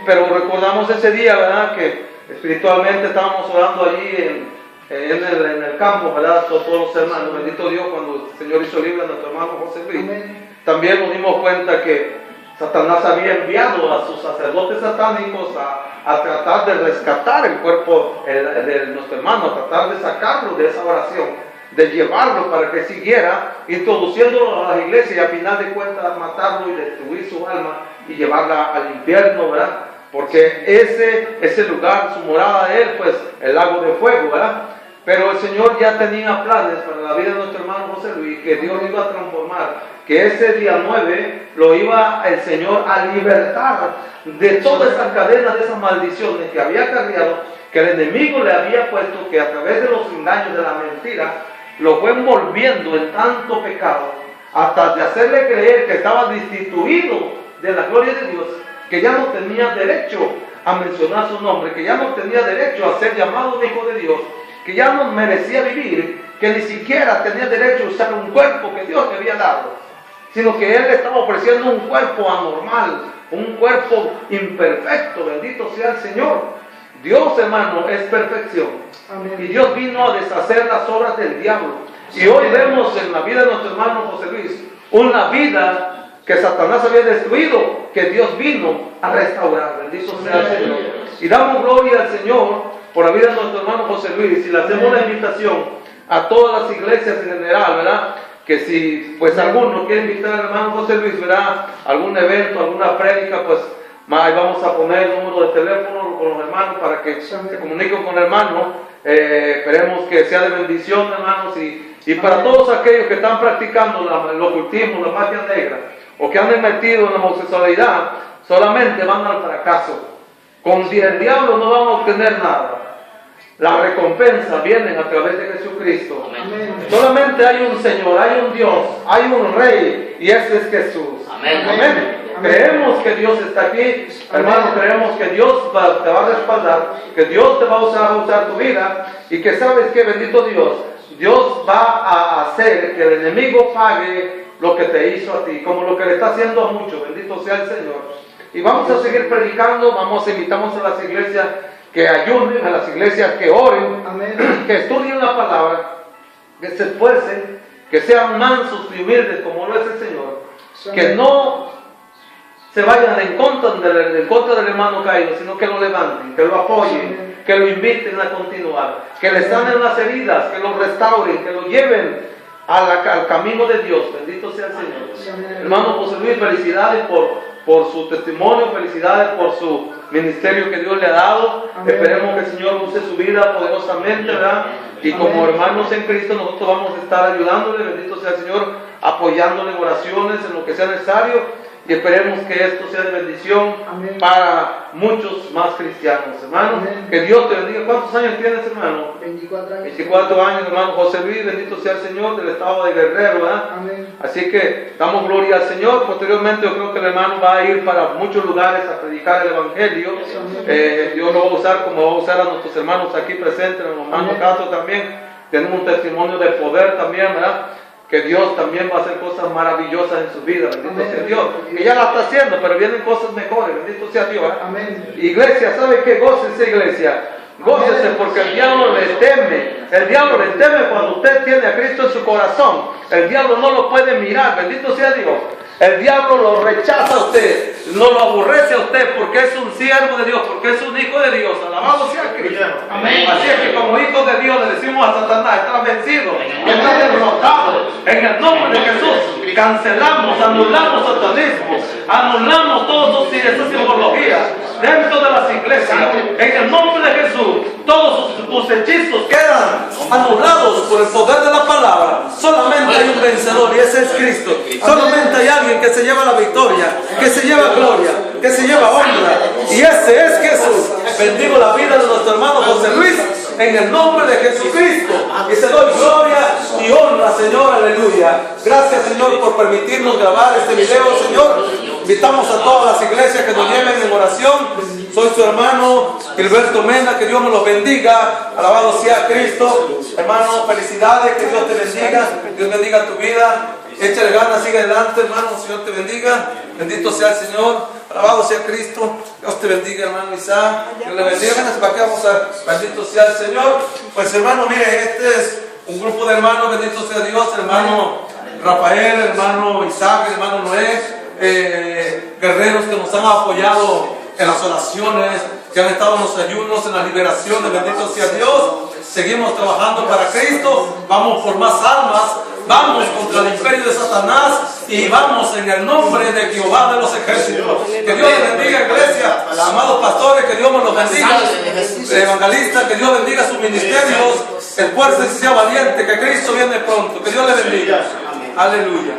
Speaker 1: Pero recordamos ese día, ¿verdad? Que espiritualmente estábamos orando allí en el campo, ¿verdad? Todos los hermanos, bendito Dios, cuando el Señor hizo libre a nuestro hermano José Luis. También nos dimos cuenta que Satanás había enviado a sus sacerdotes satánicos a tratar de rescatar el cuerpo de nuestro hermano, a tratar de sacarlo de esa oración, de llevarlo para que siguiera introduciéndolo a las iglesias y a final de cuentas matarlo y destruir su alma y llevarla al infierno, ¿verdad? Porque ese lugar, su morada de él, pues el lago de fuego, ¿verdad? Pero el Señor ya tenía planes para la vida de nuestro hermano José Luis, que Dios lo iba a transformar, que ese día 9 lo iba el Señor a libertar de todas esas cadenas, de esas maldiciones que había cargado, que el enemigo le había puesto, que a través de los engaños de la mentira, lo fue envolviendo en tanto pecado, hasta de hacerle creer que estaba destituido de la gloria de Dios, que ya no tenía derecho a mencionar su nombre, que ya no tenía derecho a ser llamado hijo de Dios, que ya no merecía vivir, que ni siquiera tenía derecho a usar un cuerpo que Dios le había dado, sino que él le estaba ofreciendo un cuerpo anormal, un cuerpo imperfecto, bendito sea el Señor. Dios, hermano, es perfección. Amén. Y Dios vino a deshacer las obras del diablo. Y hoy vemos en la vida de nuestro hermano José Luis una vida que Satanás había destruido, que Dios vino a restaurar. Bendito sea el Señor. Y damos gloria al Señor por la vida de nuestro hermano José Luis. Y le hacemos la invitación a todas las iglesias en general, ¿verdad? Que si pues alguno quiere invitar al hermano José Luis, ¿verdad? Algún evento, alguna prédica, pues ahí vamos a poner el número de teléfono con los hermanos para que se comuniquen con el hermano. Esperemos que sea de bendición, hermanos, y para todos aquellos que están practicando el ocultismo, la magia negra, o que han metido en la homosexualidad, solamente van al fracaso. Con el diablo no van a obtener nada. la recompensa viene a través de Jesucristo.
Speaker 2: Amén.
Speaker 1: Solamente hay un Señor, hay un Dios, hay un Rey, y ese es Jesús.
Speaker 3: Amén.
Speaker 1: Amén. Creemos que Dios está aquí, hermano, creemos que Dios te va a respaldar, que Dios te va a usar tu vida, y que sabes que, bendito Dios, Dios va a hacer que el enemigo pague lo que te hizo a ti, como lo que le está haciendo a muchos. Bendito sea el Señor. Y vamos a seguir predicando, invitamos a las iglesias que ayuden, a las iglesias que oren,
Speaker 2: Amén.
Speaker 1: que estudien la palabra, que se esfuercen, que sean mansos y humildes como lo es el Señor, que no se vayan en contra del hermano caído, sino que lo levanten, que lo apoyen, que lo inviten a continuar, que le sanen las heridas, que lo restauren, que lo lleven al camino de Dios. Bendito sea el Señor. Hermano José Luis, felicidades por su testimonio, felicidades por su ministerio que Dios le ha dado.
Speaker 2: Amén.
Speaker 1: Esperemos que el Señor use su vida poderosamente, ¿verdad? Y como
Speaker 2: Amén.
Speaker 1: hermanos en Cristo, nosotros vamos a estar ayudándole, bendito sea el Señor, apoyándole en oraciones, en lo que sea necesario. Y esperemos que esto sea de bendición.
Speaker 2: Amén.
Speaker 1: Para muchos más cristianos, hermano.
Speaker 2: Amén.
Speaker 1: Que Dios te bendiga. ¿Cuántos años tienes, hermano?
Speaker 2: 24 años.
Speaker 1: 24 años, hermano José Luis, bendito sea el Señor, del estado de Guerrero, ¿verdad?
Speaker 2: Amén.
Speaker 1: Así que damos gloria al Señor. Posteriormente yo creo que el hermano va a ir para muchos lugares a predicar el Evangelio. Dios lo va a usar como va a usar a nuestros hermanos aquí presentes, el hermano
Speaker 2: Amén.
Speaker 1: Castro también. Tenemos un testimonio de poder también, ¿verdad? Que Dios también va a hacer cosas maravillosas en su vida, bendito
Speaker 2: Amén.
Speaker 1: sea Dios. Que ya la está haciendo, pero vienen cosas mejores, bendito sea Dios, ¿verdad?
Speaker 2: Amén.
Speaker 1: Iglesia, ¿sabe qué? Gócese, iglesia. Gócese, porque el diablo le teme. El diablo le teme cuando usted tiene a Cristo en su corazón. El diablo no lo puede mirar, bendito sea Dios. El diablo lo rechaza a usted, no lo aborrece a usted, porque es un siervo de Dios, porque es un hijo de Dios. Alabado sea Cristo.
Speaker 3: Amén.
Speaker 1: Así es que como hijos de Dios le decimos a Satanás: estás vencido, estás derrotado. En el nombre de Jesús cancelamos, anulamos satanismo, anulamos todas esas simbologías dentro de las iglesias. En el nombre de Jesús, todos tus hechizos quedan anulados por el poder de la palabra. Solamente hay un vencedor, y ese es Cristo. Solamente hay alguien que se lleva la victoria, que se lleva gloria, que se lleva honra, y ese es Jesús. Bendigo la vida de nuestro hermano José Luis en el nombre de Jesucristo, y te doy gloria y honra, Señor. Aleluya. Gracias, Señor, por permitirnos grabar este video, Señor. Invitamos a todas las iglesias que nos lleven en oración. Soy su hermano Gilberto Mena, que Dios me los bendiga. Alabado sea Cristo. Hermano, felicidades, que Dios te bendiga. Dios bendiga tu vida. Échale ganas, sigue adelante, hermano. Señor te bendiga. Bendito sea el Señor. Alabado sea Cristo. Dios te bendiga, hermano Isaac. Dios le bendiga. Vénganse para acá, vamos a. Bendito sea el Señor. Pues, hermano, mire, este es un grupo de hermanos. Bendito sea Dios. Hermano Rafael, hermano Isaac, hermano Noé. Guerreros que nos han apoyado en las oraciones, que han estado en los ayunos, en las liberaciones. Bendito sea Dios. Seguimos trabajando para Cristo. Vamos por más almas. Vamos contra el imperio de Satanás y vamos en el nombre de Jehová de los ejércitos. Que Dios les bendiga, iglesia. Amados pastores, que Dios me los bendiga. Evangelistas, que Dios bendiga sus ministerios. Esfuerce y sea valiente, que Cristo viene pronto. Que Dios les bendiga. Aleluya.